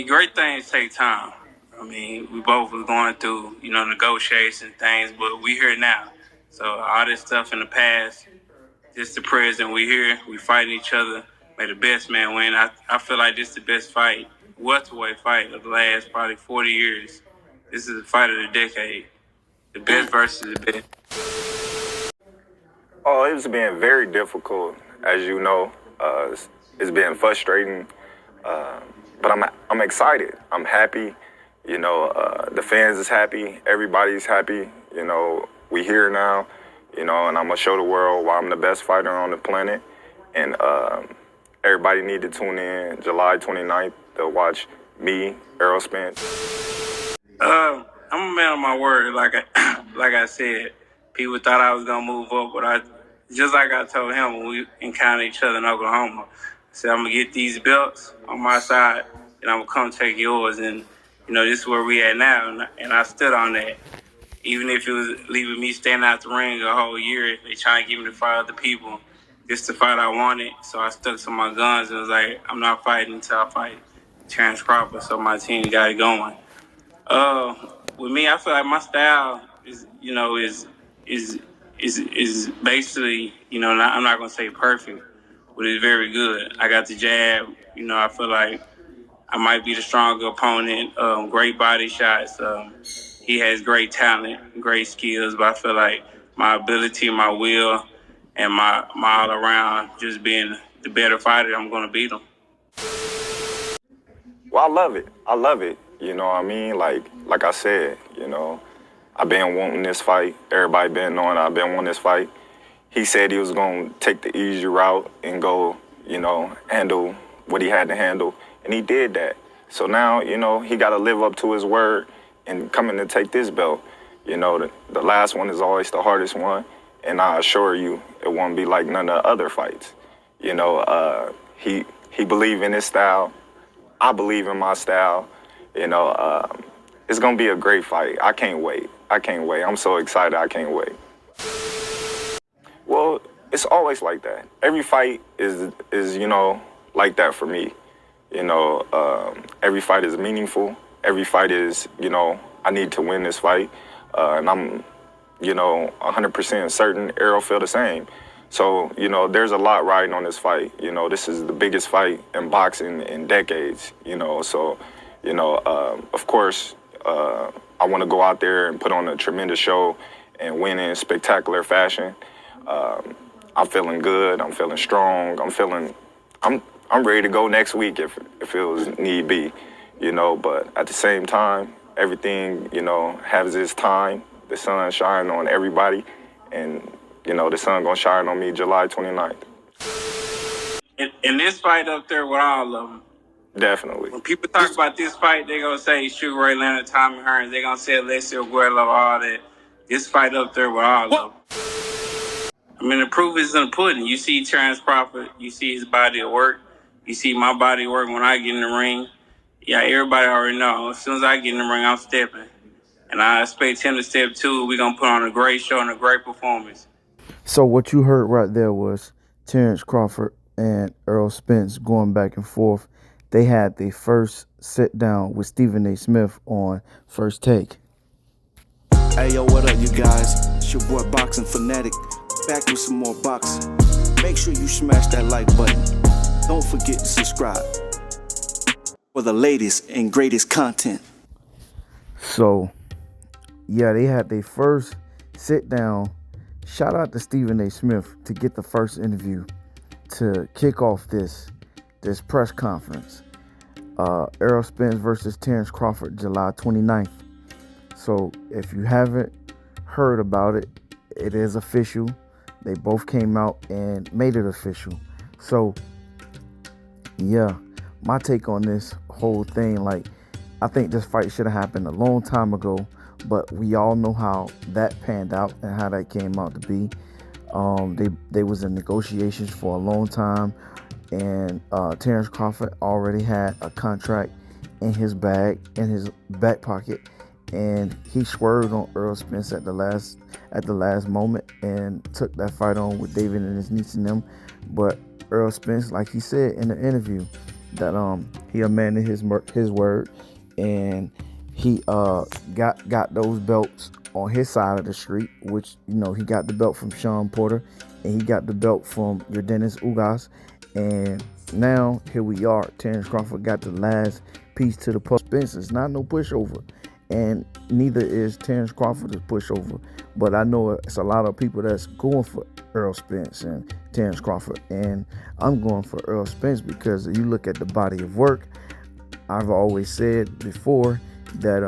great things take time. I mean, we both was going through, negotiations and things, but we here now. So all this stuff in the past, just the present, we here, we fighting each other. May the best man win. I feel like this is the best fight, welterweight fight of the last probably 40 years. This is the fight of the decade. The best versus the best. Oh, it's been very difficult, as you know. It's been frustrating, but I'm excited. I'm happy. The fans is happy. Everybody's happy. We here now. And I'm gonna show the world why I'm the best fighter on the planet. And everybody need to tune in July 29th to watch me, Earl Spence. I'm a man of my word. Like I said, people thought I was gonna move up, but just like I told him when we encountered each other in Oklahoma, I said I'm gonna get these belts on my side, and I'm gonna come take yours. And this is where we at now, and I stood on that. Even if it was leaving me standing out the ring a whole year, they trying to give me to fight other people. This the fight I wanted, so I stuck to my guns and was like, I'm not fighting until I fight Terrence Crawford. So my team got it going. With me, I feel like my style is basically, I'm not gonna say perfect, but it's very good. I got the jab. I feel like I might be the stronger opponent. Great body shots. He has great talent, great skills, but I feel like my ability, my will, and my all around just being the better fighter, I'm gonna beat him. Well, I love it. I love it. You know what I mean? Like I said, I've been wanting this fight. Everybody been knowing I've been wanting this fight. He said he was going to take the easy route and go, handle what he had to handle. And he did that. So now, he got to live up to his word and coming to take this belt. The last one is always the hardest one. And I assure you, it won't be like none of the other fights. He believe in his style. I believe in my style. It's going to be a great fight. I can't wait. I'm so excited. I can't wait. Well, it's always like that. Every fight is like that for me. Every fight is meaningful. Every fight is, I need to win this fight. And I'm, 100% certain Earl feel the same. So, there's a lot riding on this fight. This is the biggest fight in boxing in decades, So, of course, I want to go out there and put on a tremendous show and win in spectacular fashion. I'm feeling good. I'm feeling strong. I'm ready to go next week if it was need be, But at the same time, everything, has its time. The sun shine on everybody, and the sun gonna shine on me July 29th. And this fight up there with all of them. Definitely. When people talk about this fight, they're going to say Sugar Ray Leonard, Tommy Hearns. They're going to say Alessio Guerrero, all that. This fight up there with all of them. I mean, the proof is in the pudding. You see Terrence Crawford. You see his body of work. You see my body of work when I get in the ring. Yeah, everybody already know. As soon as I get in the ring, I'm stepping. And I expect him to step too. We're going to put on a great show and a great performance. So what you heard right there was Terrence Crawford and Earl Spence going back and forth. They had their first sit down with Stephen A. Smith on First Take. Hey, yo, what up, you guys? It's your boy Boxing Fanatic, back with some more boxing. Make sure you smash that like button. Don't forget to subscribe for the latest and greatest content. So, yeah, they had their first sit down. Shout out to Stephen A. Smith to get the first interview to kick off this press conference. Earl Spence versus Terrence Crawford, July 29th. So if you haven't heard about it, it is official. They both came out and made it official. So yeah, my take on this whole thing, I think this fight should have happened a long time ago, but we all know how that panned out and how that came out to be. They was in negotiations for a long time, and Terrence Crawford already had a contract in his bag, in his back pocket, and he swerved on Earl Spence at the last moment and took that fight on with David and his niece and them. But Earl Spence, like he said in the interview, that he amended his word, and he got those belts on his side of the street, which he got the belt from Sean Porter, and he got the belt from Yordenis Ugas, and now here we are. Terrence Crawford got the last piece to the puzzle. Spence is not no pushover, and neither is Terrence Crawford a pushover. But I know it's a lot of people that's going for Earl Spence and Terrence Crawford, and I'm going for Earl Spence because you look at the body of work. I've always said before that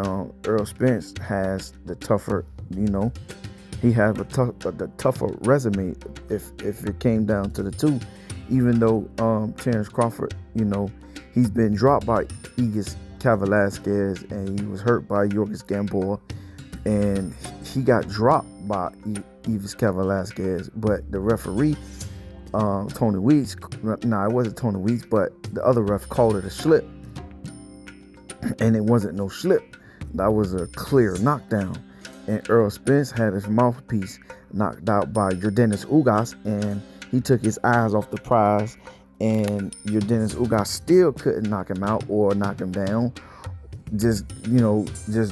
Earl Spence has the tougher, he has the tougher resume if it came down to the two. Even though Terrence Crawford, he's been dropped by Egas Velasquez, and he was hurt by Yorgis Gamboa, and he got dropped by Egas Velasquez. But the referee, Tony Weeks, it wasn't Tony Weeks, but the other ref called it a slip, and it wasn't no slip. That was a clear knockdown, and Earl Spence had his mouthpiece knocked out by Yordenis Ugas, and he took his eyes off the prize, and Yordenis Ugas still couldn't knock him out or knock him down. Just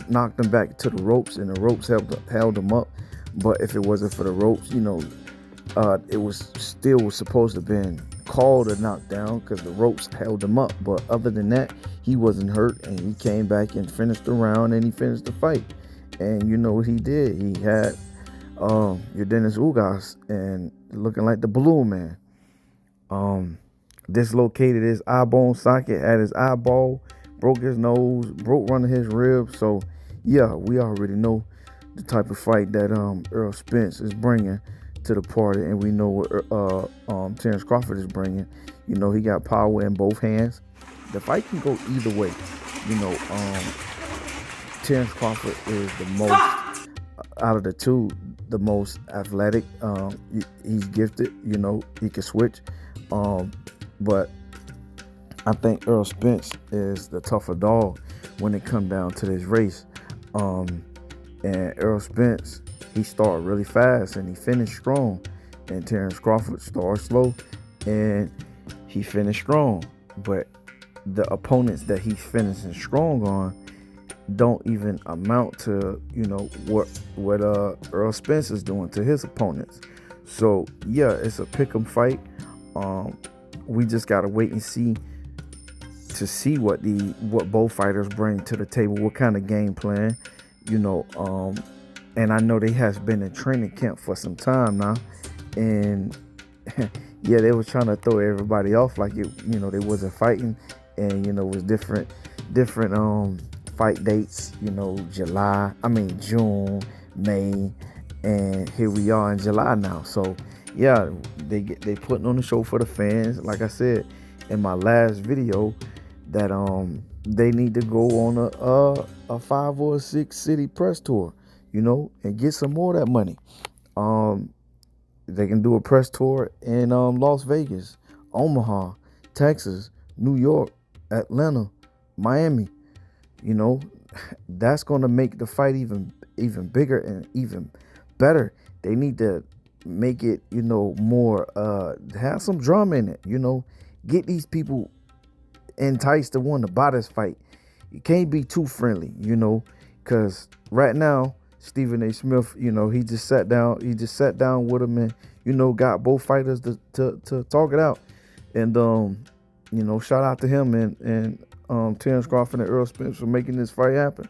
knocked him back to the ropes, and the ropes held him up. But if it wasn't for the ropes, it was supposed to have been called a knockdown because the ropes held him up. But other than that, he wasn't hurt, and he came back and finished the round, and he finished the fight. And you know what he did? He had Yordenis Ugas and looking like the Balloon Man. Dislocated his eye bone socket, had his eyeball, broke his nose, broke one of his ribs. So yeah, we already know the type of fight that Earl Spence is bringing to the party, and we know what Terrence Crawford is bringing. He got power in both hands. The fight can go either way. Terrence Crawford is the most out of the two, the most athletic. He's gifted. He can switch. But I think Earl Spence is the tougher dog when it come down to this race. And Earl Spence, he started really fast and he finished strong. And Terrence Crawford started slow and he finished strong. But the opponents that he's finishing strong on don't even amount to, what Earl Spence is doing to his opponents. So yeah, it's a pick'em fight. We just gotta wait and see what both fighters bring to the table, what kind of game plan, and I know they has been in training camp for some time now, and yeah, they was trying to throw everybody off like they wasn't fighting, and it was different fight dates, June, May, and here we are in July now. So yeah, they putting on the show for the fans. Like I said in my last video, that they need to go on a 5 or 6 city press tour, and get some more of that money. They can do a press tour in Las Vegas, Omaha, Texas, New York, Atlanta, Miami. That's going to make the fight even bigger and even better. They need to make it, more, have some drama in it, get these people enticed to want to buy this fight. You can't be too friendly, because right now, Stephen A. Smith, he just sat down with him and, got both fighters to talk it out. And, shout out to him and Terrence Crawford and Earl Spence for making this fight happen.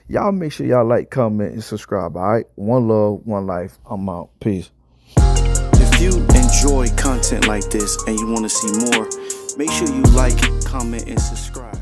Y'all make sure y'all like, comment, and subscribe, all right? One love, one life. I'm out. Peace. If you enjoy content like this and you want to see more, make sure you like, comment, and subscribe.